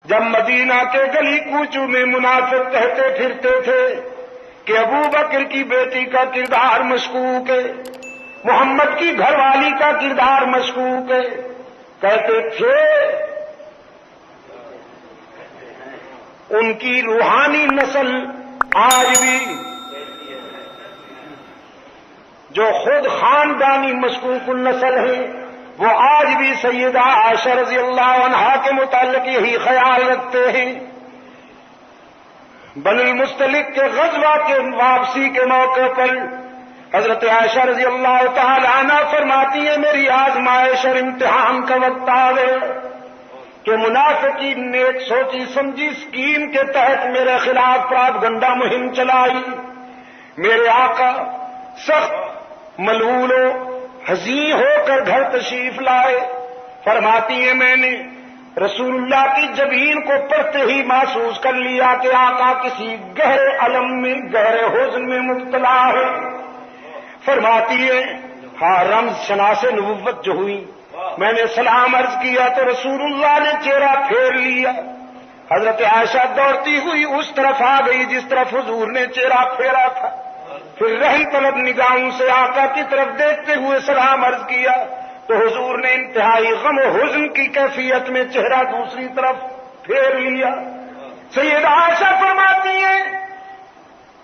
جب مدینہ کے گلی کوچوں میں منافق کہتے پھرتے تھے کہ ابو بکر کی بیٹی کا کردار مشکوک ہے، محمد کی گھر والی کا کردار مشکوک ہے، کہتے تھے ان کی روحانی نسل آج بھی جو خود خاندانی مشکوک النسل ہے وہ آج بھی سیدہ عائشہ رضی اللہ عنہا کے متعلق یہی خیال رکھتے ہیں۔ بنی المستلق کے غزوہ کے واپسی کے موقع پر حضرت عائشہ رضی اللہ تعالی عنہ فرماتی ہیں میری آزمائش اور امتحان کا وقت آ گیا کہ منافقین نے ایک سوچی سمجھی اسکیم کے تحت میرے خلاف پراپگنڈا مہم چلائی۔ میرے آقا سخت ملول و حزین ہو کر گھر تشریف لائے۔ فرماتی ہیں میں نے رسول اللہ کی جبین کو پڑھتے ہی محسوس کر لیا کہ آقا کسی گہرے الم میں گہرے حزن میں مبتلا ہے۔ فرماتی ہے ہاں رمز شناس نبوت جو ہوئی، میں نے سلام عرض کیا تو رسول اللہ نے چہرہ پھیر لیا۔ حضرت عائشہ دوڑتی ہوئی اس طرف آ گئی جس طرف حضور نے چہرہ پھیرا تھا، پھر رہی طلب نگاہوں سے آقا کی طرف دیکھتے ہوئے سلام عرض کیا تو حضور نے انتہائی غم و حزن کی کیفیت میں چہرہ دوسری طرف پھیر لیا۔ سیدہ عائشہ فرماتی ہیں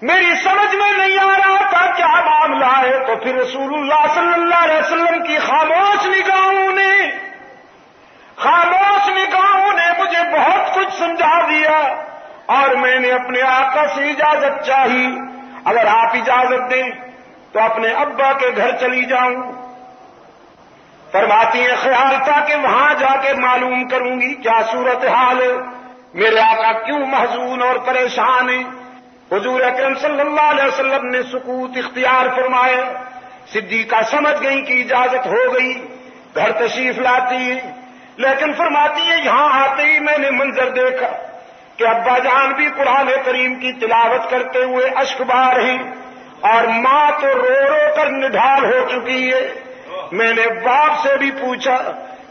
میری سمجھ میں نہیں آ رہا تھا کیا معاملہ ہے، تو پھر رسول اللہ صلی اللہ علیہ وسلم کی خاموش نگاہوں نے مجھے بہت کچھ سمجھا دیا اور میں نے اپنے آقا سے اجازت چاہی، اگر آپ اجازت دیں تو اپنے ابا کے گھر چلی جاؤں۔ فرماتی ہیں خیال تھا کہ وہاں جا کے معلوم کروں گی کیا صورتحال ہے، میرے آقا کیوں محزون اور پریشان ہیں۔ حضور اکرم صلی اللہ علیہ وسلم نے سکوت اختیار فرمایا۔ صدیقہ سمجھ گئی کہ اجازت ہو گئی، گھر تشریف لاتی ہے، لیکن فرماتی ہے یہاں آتے ہی میں نے منظر دیکھا کہ ابا جان بھی قرآن کریم کی تلاوت کرتے ہوئے اشک بہا رہی اور ماں تو رو رو کر نڈھال ہو چکی ہے۔ میں نے باپ سے بھی پوچھا،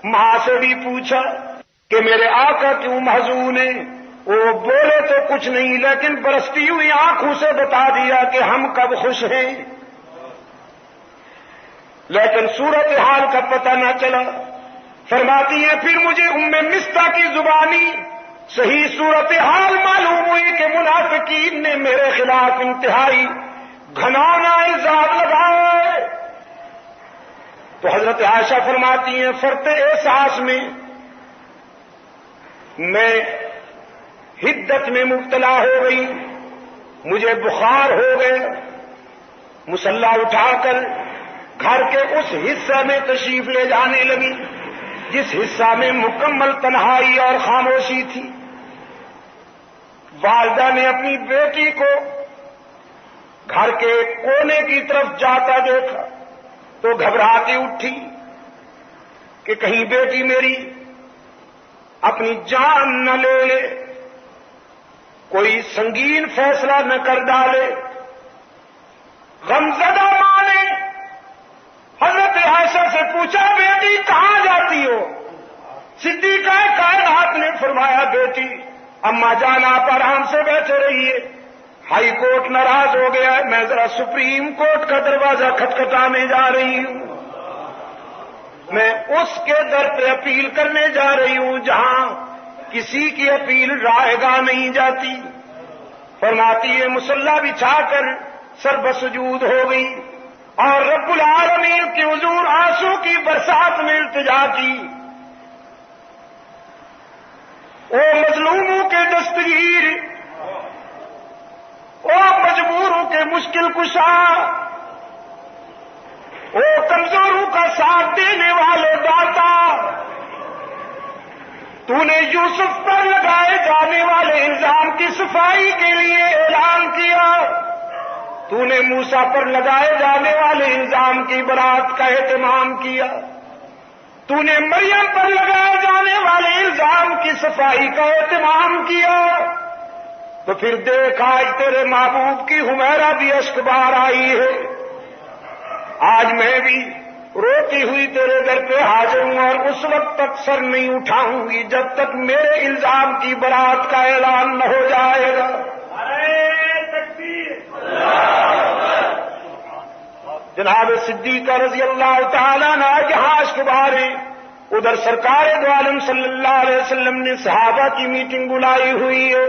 ماں سے بھی پوچھا کہ میرے آقا کیوں محزون ہیں، وہ بولے تو کچھ نہیں لیکن برستی ہوئی آنکھوں سے بتا دیا کہ ہم کب خوش ہیں، لیکن صورتحال کا پتہ نہ چلا۔ فرماتی ہیں پھر مجھے ام مستہ کی زبانی صحیح صورتحال معلوم ہوئی کہ منافقین نے میرے خلاف انتہائی گھناؤنا الزام لگایا ہے۔ تو حضرت عائشہ فرماتی ہیں فرط احساس میں میں حدت میں مبتلا ہو گئی، مجھے بخار ہو گیا، مصلی اٹھا کر گھر کے اس حصہ میں تشریف لے جانے لگی جس حصہ میں مکمل تنہائی اور خاموشی تھی۔ والدہ نے اپنی بیٹی کو گھر کے کونے کی طرف جاتا دیکھا تو گھبرا کے اٹھی کہ کہیں بیٹی میری اپنی جان نہ لے لے، کوئی سنگین فیصلہ نہ کر ڈالے۔ غمزدہ ماں نے حضرت عائشہ سے پوچھا بیٹی کہاں جاتی ہو؟ صدیقہ کائنات نے فرمایا بیٹی اماں جان آپ آرام سے بیٹھے رہیے، ہائی کورٹ ناراض ہو گیا ہے، میں ذرا سپریم کورٹ کا دروازہ کھٹکھٹانے جا رہی ہوں، میں اس کے در پہ اپیل کرنے جا رہی ہوں جہاں کسی کی اپیل رائے گاہ نہیں جاتی۔ فرماتی ہے مصلی بچھا کر سر بسجود ہو گئی اور رب العالمین کے حضور آنسو کی برسات میں التجا کی۔ او مظلوموں کے دستگیر، او مجبوروں کے مشکل کشا، او کمزوروں کا ساتھ دینے والے داتا، تو نے یوسف پر لگائے جانے والے الزام کی صفائی کے لیے اعلان کیا، تو نے موسیٰ پر لگائے جانے والے الزام کی برات کا اہتمام کیا، تو نے مریم پر لگائے جانے والے الزام کی صفائی کا اہتمام کیا، تو پھر دیکھ آج تیرے محبوب کی حمیرہ بھی اشک بار آئی ہے۔ آج میں بھی روتی ہوئی تیرے در پہ حاضر ہوں اور اس وقت تک سر نہیں اٹھاؤں گی جب تک میرے الزام کی برات کا اعلان نہ ہو جائے گا۔ جناب صدیق رضی اللہ تعالیٰ عنہ یہاں اشکبار ہیں، ادھر سرکار دو عالم صلی اللہ علیہ وسلم نے صحابہ کی میٹنگ بلائی ہوئی ہے۔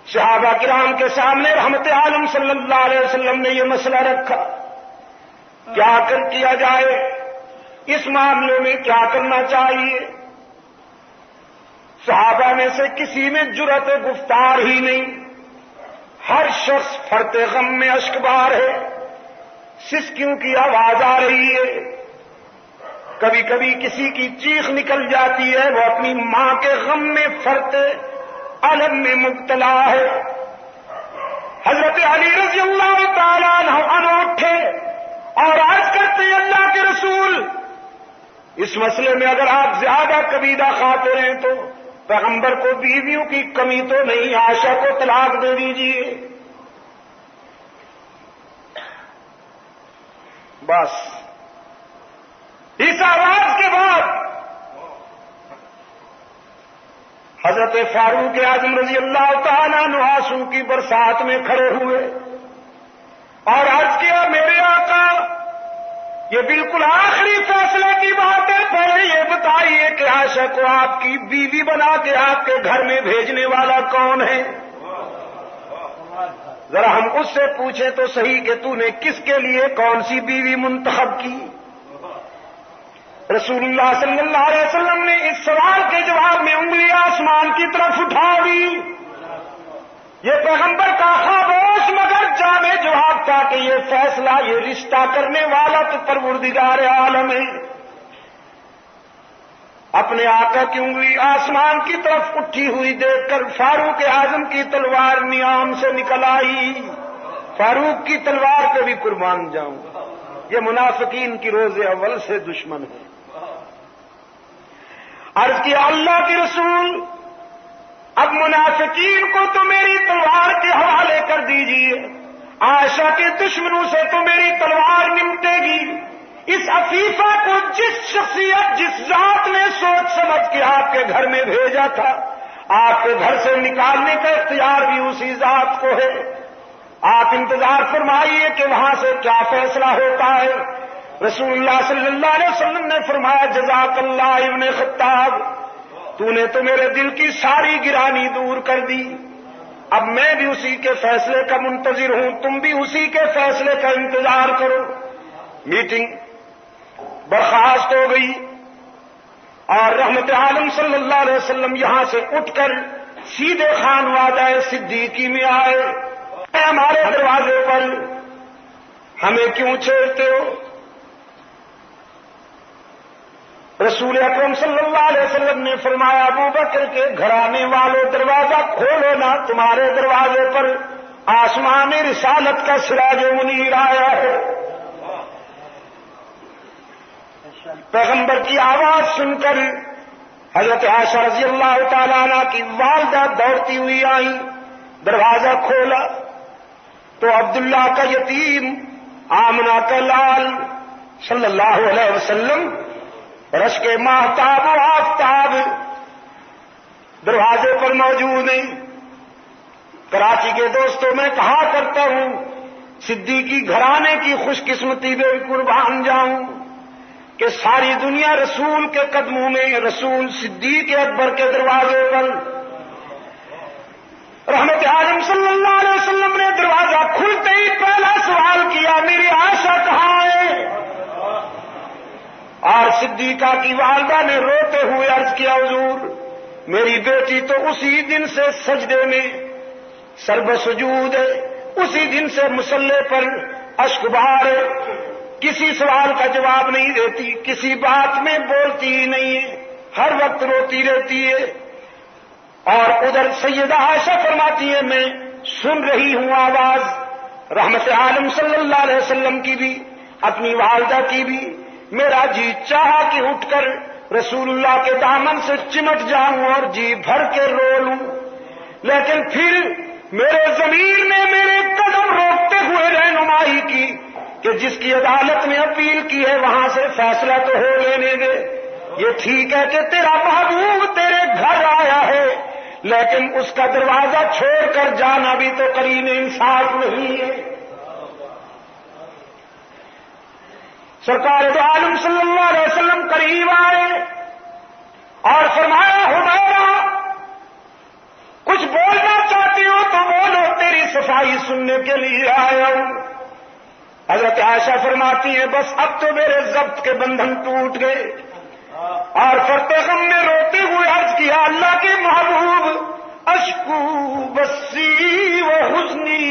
صحابہ کرام کے سامنے رحمت عالم صلی اللہ علیہ وسلم نے یہ مسئلہ رکھا، کیا کیا جائے، اس معاملے میں کیا کرنا چاہیے۔ صحابہ میں سے کسی میں جرأت گفتار ہی نہیں، ہر شخص فرط غم میں اشکبار ہے، سسکیوں کی آواز آ رہی ہے، کبھی کبھی کسی کی چیخ نکل جاتی ہے، وہ اپنی ماں کے غم میں فرط علم میں مبتلا ہے۔ حضرت علی رضی اللہ تعالیٰ عنہ اٹھے اور عرض کرتے ہیں اللہ کے رسول، اس مسئلے میں اگر آپ زیادہ کبیدہ خاطر ہیں تو پیغمبر کو بیویوں کی کمی تو نہیں، عائشہ کو طلاق دے دیجیے۔ بس اس آواز کے بعد حضرت فاروق اعظم رضی اللہ تعالیٰ عنہ آنسو کی برسات میں کھڑے ہوئے اور عرض کیا میرے آقا، یہ بالکل آخری فیصلے کی بات ہے، پہلے یہ بتائیے کہ عائشہ کو آپ کی بیوی بنا کے آپ کے گھر میں بھیجنے والا کون ہے؟ ذرا ہم اس سے پوچھیں تو صحیح کہ تو نے کس کے لیے کون سی بیوی منتخب کی؟ رسول اللہ صلی اللہ علیہ وسلم نے اس سوال کے جواب میں انگلی آسمان کی طرف اٹھا دی۔ یہ پیغمبر کا خاموش مگر جامع جواب تھا کہ یہ فیصلہ، یہ رشتہ کرنے والا تو پروردگار عالم ہے۔ اپنے آقا کی انگلی آسمان کی طرف اٹھی ہوئی دیکھ کر فاروق اعظم کی تلوار نیام سے نکل آئی۔ فاروق کی تلوار پہ بھی قربان جاؤں، یہ منافقین کی روز اول سے دشمن ہے۔ عرض کیا اللہ کے رسول، اب منافقین کو تو میری تلوار کے حوالے کر دیجیے، عائشہ کے دشمنوں سے تو میری تلوار نمٹے گی۔ اس عفیفہ کو جس شخصیت، جس ذات نے سوچ سمجھ کے آپ کے گھر میں بھیجا تھا، آپ کے گھر سے نکالنے کا اختیار بھی اسی ذات کو ہے۔ آپ انتظار فرمائیے کہ وہاں سے کیا فیصلہ ہوتا ہے۔ رسول اللہ صلی اللہ علیہ وسلم نے فرمایا جزاک اللہ ابن خطاب، تو نے تو میرے دل کی ساری گرانی دور کر دی، اب میں بھی اسی کے فیصلے کا منتظر ہوں، تم بھی اسی کے فیصلے کا انتظار کرو۔ میٹنگ برخاست ہو گئی اور رحمت عالم صلی اللہ علیہ وسلم یہاں سے اٹھ کر سیدھے خانوادہ صدیقی میں آئے۔ ہمارے دروازے پر ہمیں کیوں چھیڑتے ہو؟ رسول اکرم صلی اللہ علیہ وسلم نے فرمایا ابو بکر کے گھرانے والوں دروازہ کھولو نا، تمہارے دروازے پر آسمان رسالت کا سراج منیر آیا ہے۔ پیغمبر کی آواز سن کر حضرت عائشہ رضی اللہ تعالیٰ عنہ کی والدہ دوڑتی ہوئی آئیں، دروازہ کھولا تو عبداللہ کا یتیم، آمنہ کا لال صلی اللہ علیہ وسلم رش کے ماہتاب و آفتاب دروازے پر موجود ہیں۔ کراچی کے دوستوں میں کہا کرتا ہوں، صدیقی گھرانے کی خوش قسمتی میں قربان جاؤں کہ ساری دنیا رسول کے قدموں میں، رسول صدیق اکبر کے دروازے پر۔ رحمت عالم صلی اللہ علیہ وسلم نے دروازہ کھلتے ہی پہلا سوال کیا میری عائشہ کہاں ہے؟ اور صدیقہ کی والدہ نے روتے ہوئے عرض کیا حضور، میری بیٹی تو اسی دن سے سجدے میں سربسجود ہے، اسی دن سے مصلے پر اشکبار ہے، کسی سوال کا جواب نہیں دیتی، کسی بات میں بولتی ہی نہیں ہے، ہر وقت روتی رہتی ہے۔ اور ادھر سیدہ عائشہ فرماتی ہے میں سن رہی ہوں آواز رحمت عالم صلی اللہ علیہ وسلم کی بھی، اپنی والدہ کی بھی، میرا جی چاہا کہ اٹھ کر رسول اللہ کے دامن سے چمٹ جاؤں اور جی بھر کے رو لوں، لیکن پھر میرے ضمیر نے میرے قدم روکتے ہوئے رہنمائی کی کہ جس کی عدالت میں اپیل کی ہے وہاں سے فیصلہ تو ہو لینے دے. یہ ٹھیک ہے کہ تیرا محبوب تیرے گھر آیا ہے، لیکن اس کا دروازہ چھوڑ کر جانا بھی تو قرین انصاف نہیں ہے. سرکار دو عالم صلی اللہ علیہ وسلم قریب آئے اور فرمایا حمیرہ کچھ بولنا چاہتی ہو تو بولو، تیری صفائی سننے کے لیے آیا ہوں. حضرت عائشہ فرماتی ہیں بس اب تو میرے ضبط کے بندھن ٹوٹ گئے، اور فرتے غم نے روتے ہوئے عرض کیا اللہ کے محبوب اشکو بسی و حزنی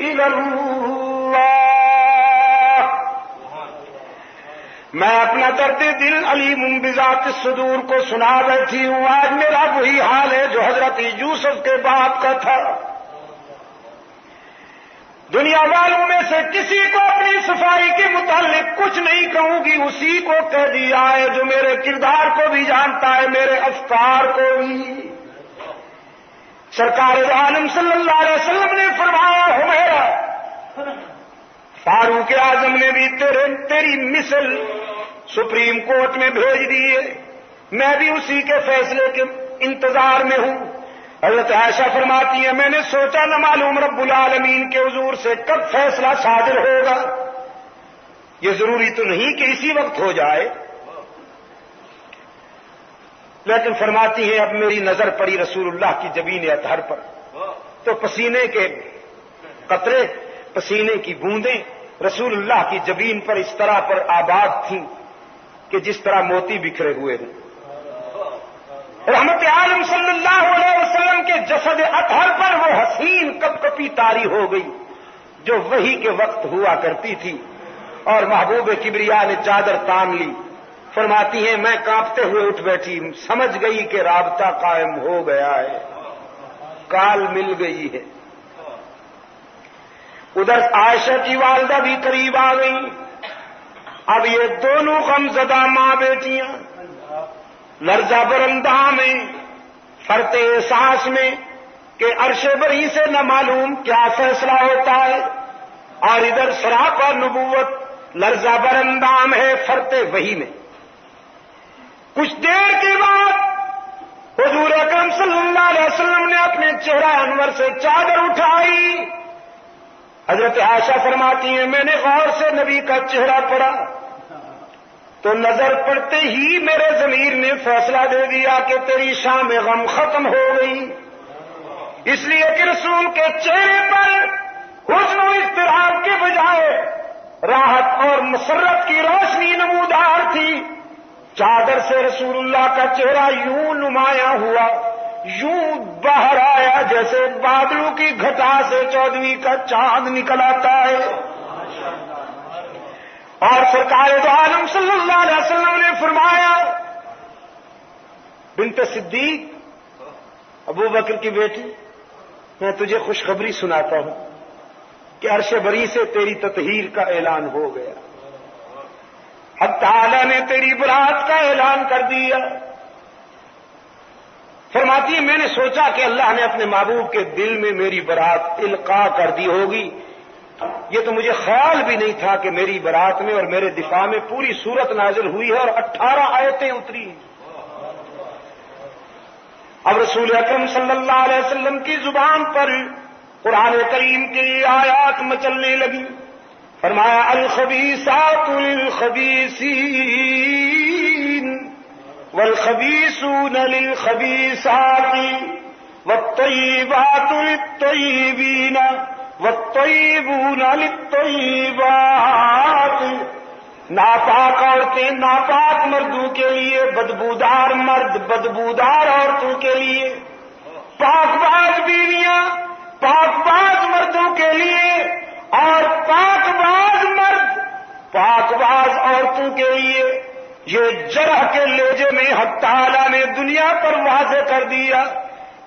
الی اللہ، میں اپنا درد دل علیم بذات الصدور کو سنا بیٹھی ہوں. آج میرا وہی حال ہے جو حضرت یوسف کے باپ کا تھا. دنیا والوں میں سے کسی کو اپنی صفائی کے متعلق کچھ نہیں کہوں گی، اسی کو کہہ دیا ہے جو میرے کردار کو بھی جانتا ہے، میرے افکار کو بھی. سرکار عالم صلی اللہ علیہ وسلم نے فرمایا حمیرہ فاروق اعظم نے بھی تیری مثل سپریم کورٹ میں بھیج دی ہے، میں بھی اسی کے فیصلے کے انتظار میں ہوں. حضرت عائشہ فرماتی ہے میں نے سوچا نہ معلوم رب العالمین کے حضور سے کب فیصلہ صادر ہوگا، یہ ضروری تو نہیں کہ اسی وقت ہو جائے. لیکن فرماتی ہے اب میری نظر پڑی رسول اللہ کی جبین اطہر پر، تو پسینے کے قطرے، پسینے کی بوندیں رسول اللہ کی جبین پر اس طرح پر آباد تھیں کہ جس طرح موتی بکھرے ہوئے ہیں. رحمت عالم صلی اللہ علیہ وسلم کے جسد اطہر پر وہ حسین کپ کپی طاری ہو گئی جو وحی کے وقت ہوا کرتی تھی، اور محبوب کبریا نے چادر تان لی. فرماتی ہیں میں کانپتے ہوئے اٹھ بیٹھی، سمجھ گئی کہ رابطہ قائم ہو گیا ہے، کال مل گئی ہے. ادھر عائشہ کی والدہ بھی قریب آ گئی. اب یہ دونوں غمزدہ ماں بیٹیاں لرزہ برندہ میں، فرط احساس میں کہ عرش بری سے نہ معلوم کیا فیصلہ ہوتا ہے، اور ادھر سراپا نبوت لرزہ برندام ہے فرط وحی میں. کچھ دیر کے بعد حضور اکرم صلی اللہ علیہ وسلم نے اپنے چہرہ انور سے چادر اٹھائی. حضرت عائشہ فرماتی ہیں میں نے غور سے نبی کا چہرہ پڑھا تو نظر پڑتے ہی میرے ضمیر نے فیصلہ دے دیا کہ تیری شام غم ختم ہو گئی، اس لیے کہ رسول کے چہرے پر حزن و اضطراب کے بجائے راحت اور مسرت کی روشنی نمودار تھی. چادر سے رسول اللہ کا چہرہ یوں نمایاں ہوا، یوں باہر آیا جیسے بادلوں کی گھٹا سے 14ویں کا چاند نکل آتا ہے. اور سرکار دو عالم صلی اللہ علیہ وسلم نے فرمایا بنت صدیق ابو بکر کی بیٹی میں تجھے خوشخبری سناتا ہوں کہ عرش بری سے تیری تطہیر کا اعلان ہو گیا، حق تعالی نے تیری برات کا اعلان کر دیا. فرماتی ہے میں نے سوچا کہ اللہ نے اپنے محبوب کے دل میں میری برات القاء کر دی ہوگی. یہ تو مجھے خیال بھی نہیں تھا کہ میری برات میں اور میرے دفاع میں پوری سورت نازل ہوئی ہے اور 18 آیتیں اتری. اب رسول اکرم صلی اللہ علیہ وسلم کی زبان پر قرآن کریم کی آیات مچلنے لگی. فرمایا الخبیثات للخبیثین والخبیثون للخبیثات والطیبات للطیبین والطیبون للطیبات. ناپاک عورتیں ناپاک مردوں کے لیے، بدبودار مرد بدبودار عورتوں کے لیے، پاک باز بیویاں پاک باز مردوں کے لیے، اور پاک باز مرد پاک باز عورتوں کے لیے. یہ جرح کے لہجے میں حق تعالی نے دنیا پر واضح کر دیا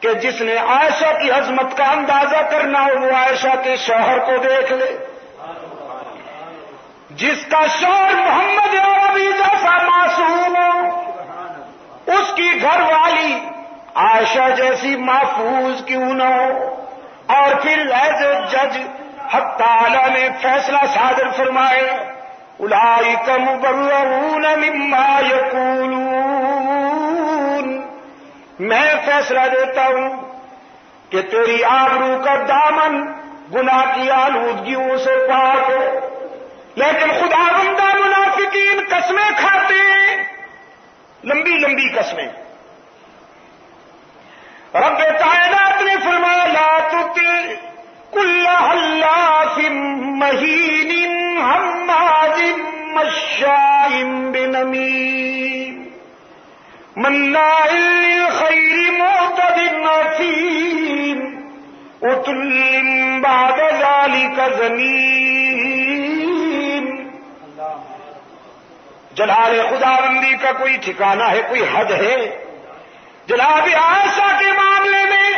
کہ جس نے عائشہ کی عظمت کا اندازہ کرنا ہو وہ عائشہ کے شوہر کو دیکھ لے. جس کا شوہر محمد عربی جیسا معصوم ہو، اس کی گھر والی عائشہ جیسی محفوظ کیوں نہ ہو، اور پھر ایز اے جج حق تعالی نے فیصلہ صادر فرمائے اولئک مبرؤون مما یقولون، میں فیصلہ دیتا ہوں کہ تیری آبرو کا دامن گناہ کی آلودگیوں سے پاک ہے، لیکن خدا بندہ منافقین قسمیں کھاتے ہیں، لمبی لمبی قسمیں۔ رب کائنات نے فرمایا لا تطع كل حلاف مہین ہماز مشاء بنمیم مناع للخیر معتد اثیم عتل بعد ذلك زنیم۔ جلال خداوندی کا کوئی ٹھکانہ ہے، کوئی حد ہے؟ جناب عائشہ کے معاملے میں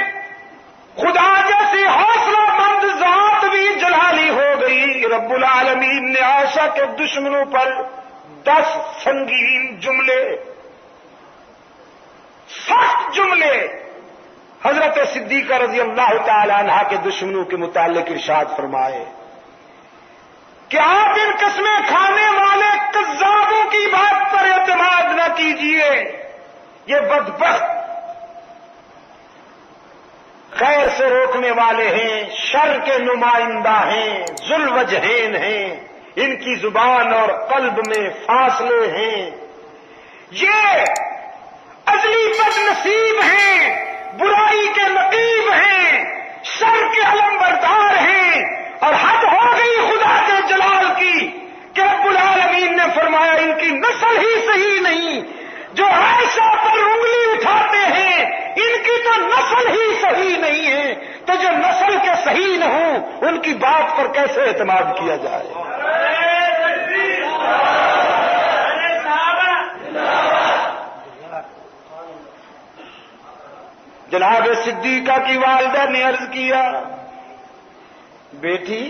خدا جیسی حوصلہ مند ذات بھی جلالی ہو گئی، رب العالمین نے عائشہ کے دشمنوں پر 10 سنگین جملے، سخت جملے حضرت صدیقہ رضی اللہ تعالی عنہا کے دشمنوں کے متعلق ارشاد فرمائے کہ آپ ان قسمیں کھانے والے کذابوں کی بات پر اعتماد نہ کیجیے، یہ بدبخت خیر سے روکنے والے ہیں، شر کے نمائندہ ہیں، ذوالوجہین ہیں، ان کی زبان اور قلب میں فاصلے ہیں، یہ ازلی بد نصیب ہیں، برائی کے نقیب ہیں، شر کے علمبردار ہیں، اور حد ہو گئی خدا کے جلال کی کہ رب العالمین نے فرمایا ان کی نسل ہی صحیح نہیں، جو عائشہ پر انگلی اٹھاتے ہیں ان کی تو نسل ہی صحیح نہیں ہے، تو جو نسل کے صحیح نہ ہوں ان کی بات پر کیسے اعتماد کیا جائے؟ جناب صدیقہ کی والدہ نے عرض کیا بیٹی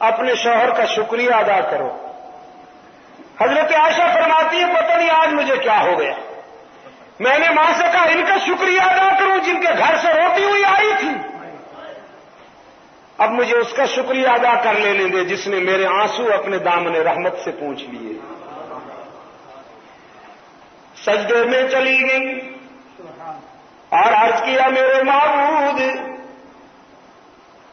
اپنے شوہر کا شکریہ ادا کرو۔ حضرت عائشہ فرماتی ہے پتہ نہیں آج مجھے کیا ہو گیا، میں نے ماں سے کہا ان کا شکریہ ادا کروں جن کے گھر سے روتی ہوئی آئی تھی، اب مجھے اس کا شکریہ ادا کر لینے دے جس نے میرے آنسو اپنے دامن رحمت سے پوچھ لیے۔ سجدے میں چلی گئی اور عرض کیا میرے معبود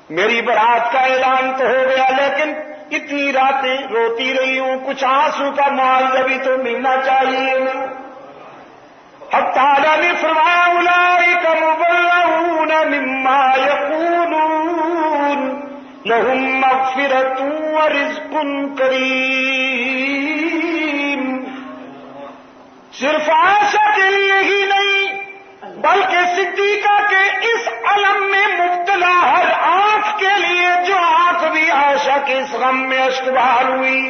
میری برات کا اعلان تو ہو گیا لیکن اتنی راتیں روتی رہی ہوں، کچھ آنسو کا معاوضہ بھی تو ملنا چاہیے نا۔ حق تعالی نے فرمایا اولئک مبرؤون مما یقولون لهم مغفرۃ ورزق کریم۔ صرف عائشہ کے لیے ہی نہیں بلکہ صدیقہ کے اس علم میں مبتلا ہر آنکھ کے لیے جو آنکھ بھی عائشہ کے اس غم میں اشک بہار ہوئی،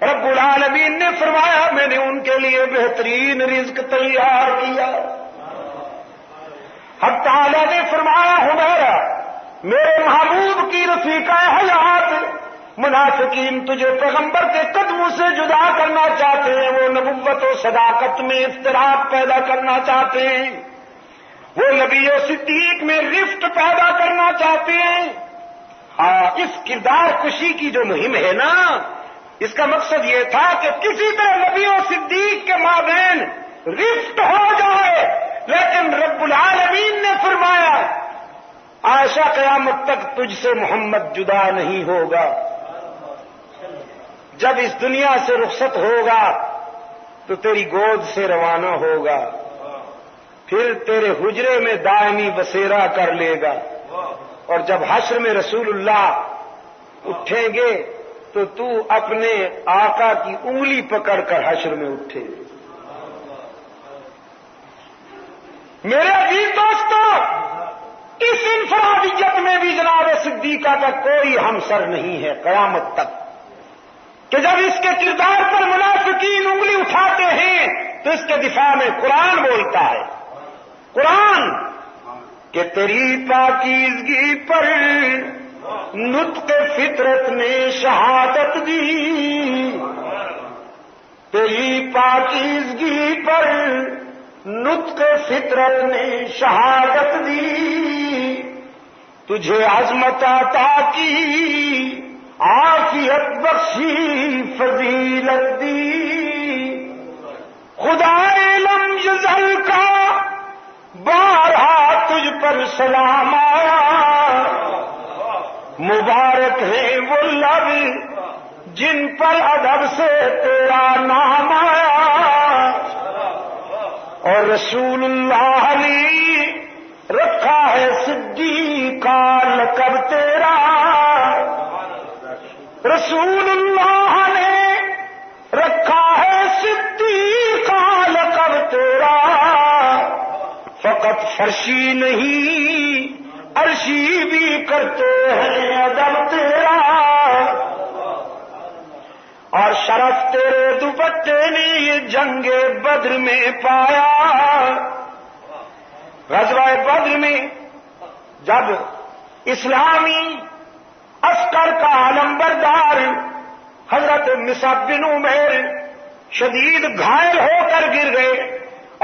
رب العالمین نے فرمایا میں نے ان کے لیے بہترین رزق تیار کیا۔ حق تعالی نے فرمایا حمیرہ میرے محبوب کی رفیقہ حیات، منافقین تجھے پیغمبر کے قدموں سے جدا کرنا چاہتے ہیں، وہ نبوت و صداقت میں افتراق پیدا کرنا چاہتے ہیں، وہ نبی و صدیق میں رفت پیدا کرنا چاہتے ہیں۔ ہاں اس کردار کشی کی جو مہم ہے نا، اس کا مقصد یہ تھا کہ کسی طرح نبی و صدیق کے مابین رفت ہو جائے، لیکن رب العالمین نے فرمایا عائشہ قیامت تک تجھ سے محمد جدا نہیں ہوگا، جب اس دنیا سے رخصت ہوگا تو تیری گود سے روانہ ہوگا، پھر تیرے حجرے میں دائمی بسیرا کر لے گا، اور جب حشر میں رسول اللہ اٹھیں گے تو تو اپنے آقا کی انگلی پکڑ کر حشر میں اٹھے۔ میرے عزیز دوستو اس انفرادیت میں بھی جناب صدیقہ کا کوئی ہمسر نہیں ہے قیامت تک، کہ جب اس کے کردار پر منافقین انگلی اٹھاتے ہیں تو اس کے دفاع میں قرآن بولتا ہے، قرآن کہ تیری پاکیزگی پر نطق فطرت نے شہادت دی، تیری پاکیزگی پر نطق فطرت نے شہادت دی، تجھے عظمت عطا کی، عافیت بخشی، فضیلت دی، خدائے لم یزل کا بارہا تجھ پر سلام آیا، مبارک ہے وہ لب جن پر ادب سے تیرا نام آیا، اور رسول اللہ نے رکھا ہے صدیق کا لقب تیرا، رسول اللہ نے رکھا ہے صدیق کا لقب تیرا، فقط فرشی نہیں عرشی بھی کرتے ہیں ادب تیرا، اور شرف تیرے دوپٹے نے یہ جنگ بدر میں پایا۔ غزوہ بدر میں جب اسلامی عسکر کا علمبردار حضرت مصعب بن عمیر شدید گھائل ہو کر گر گئے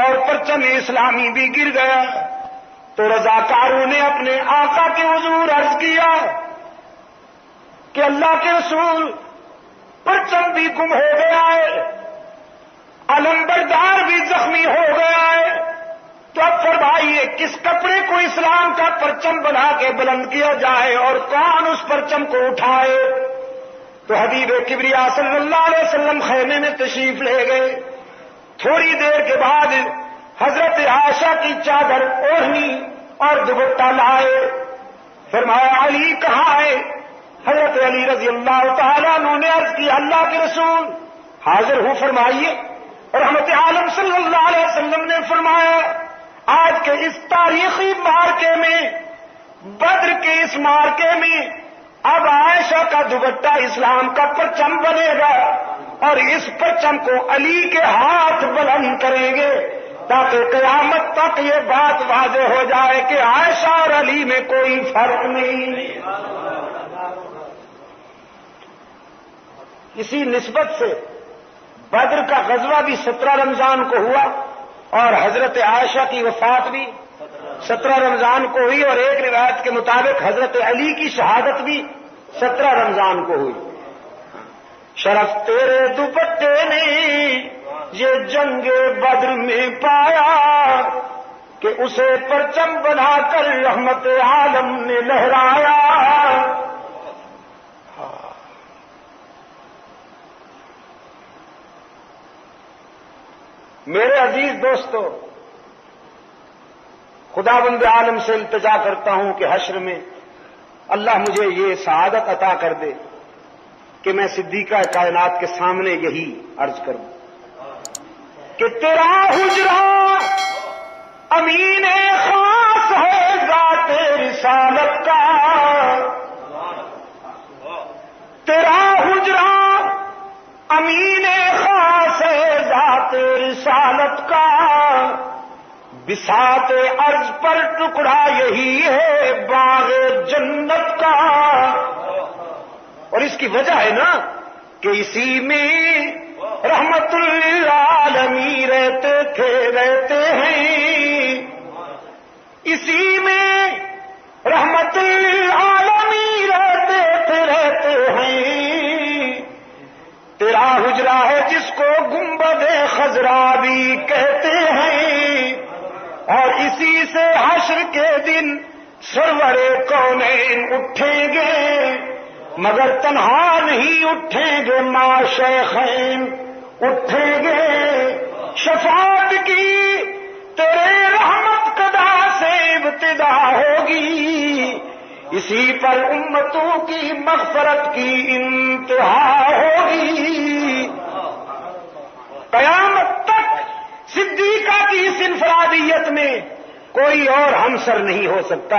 اور پرچم اسلامی بھی گر گیا، تو رضاکاروں نے اپنے آقا کے حضور عرض کیا کہ اللہ کے رسول پرچم بھی گم ہو گیا ہے، علمبردار بھی زخمی ہو گیا ہے، تو اب فرمائیے کس کپڑے کو اسلام کا پرچم بنا کے بلند کیا جائے اور کون اس پرچم کو اٹھائے؟ تو حبیب کبریا صلی اللہ علیہ وسلم خیمے میں تشریف لے گئے۔ تھوڑی دیر کے بعد حضرت عائشہ کی چادر اوڑھنی اور دوپٹہ لائے، فرمایا علی کہاں ہے؟ حضرت علی رضی اللہ تعالیٰ عنہ نے عرض کی اللہ کے رسول حاضر ہوں فرمائیے، اور رحمت عالم صلی اللہ علیہ وسلم نے فرمایا آج کے اس تاریخی مارکے میں، بدر کے اس مارکے میں اب عائشہ کا دوپٹہ اسلام کا پرچم بنے گا، اور اس پرچم کو علی کے ہاتھ بلند کریں گے تاکہ قیامت تک یہ بات واضح ہو جائے کہ عائشہ اور علی میں کوئی فرق نہیں۔ اسی نسبت سے بدر کا غزوہ بھی 17 رمضان کو ہوا، اور حضرت عائشہ کی وفات بھی 17 رمضان کو ہوئی، اور ایک روایت کے مطابق حضرت علی کی شہادت بھی 17 رمضان کو ہوئی۔ شرف تیرے دوپٹے نے یہ جنگ بدر میں پایا کہ اسے پرچم بنا کر رحمت عالم نے لہرایا۔ میرے عزیز دوستو، خداوند عالم سے التجا کرتا ہوں کہ حشر میں اللہ مجھے یہ سعادت عطا کر دے کہ میں صدیقہ کائنات کے سامنے یہی عرض کروں کہ تیرا حجرہ امین خاص ہے ذات رسالت کا، تیرا حجرہ امین خاص ہے ذات رسالت کا، بساط عرض پر ٹکڑا یہی ہے باغ جنت کا، اور اس کی وجہ ہے نا کہ اسی میں رحمت للعالمین رہتے ہیں، اسی میں رحمت للعالمین رہتے ہیں۔ تیرا حجرہ ہے جس کو گنبد خضرا بھی کہتے ہیں، اور اسی سے حشر کے دن سرور کونین اٹھیں گے، مگر تنہا نہیں اٹھیں گے، ماں شیخین اٹھیں گے۔ شفاعت کی تیرے رحمت قدا سے ابتدا ہوگی، اسی پر امتوں کی مغفرت کی انتہا ہوگی۔ قیامت تک صدیقہ کی اس انفرادیت میں کوئی اور ہمسر نہیں ہو سکتا۔